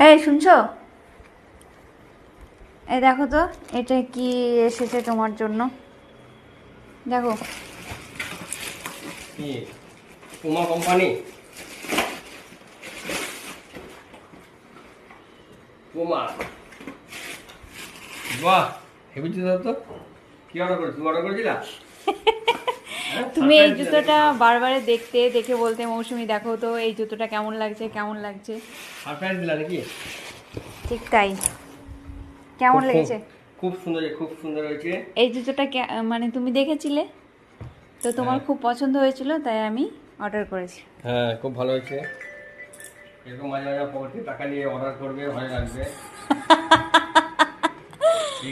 এই শুনছো? এই দেখো তো, এটা কি এসেছে তোমার জন্য। দেখো। কি পুমা কোম্পানি? পুমা, বাহ হেভি জুতো তো। কি অর্ডার করেছো? তুমি অর্ডার করেছিলা? তুমি এই জুতোটা বারবারে দেখতে দেখে বলতে মৌসুমি দেখো তো এই জুতোটা কেমন লাগছে কেমন লাগছে। সারপ্রাইজ দিলা নাকি? ঠিক তাই। কেমন লেগেছে? খুব সুন্দর, খুব সুন্দর হয়েছে। এই জুতোটা মানে তুমি দেখেছিলে তো, তোমার খুব পছন্দ হয়েছিল তাই আমি অর্ডার করেছি। হ্যাঁ, খুব ভালো হয়েছে। এরকম মাঝে মাঝে পকেটে টাকা নিয়ে অর্ডার করবে, ভালো লাগবে।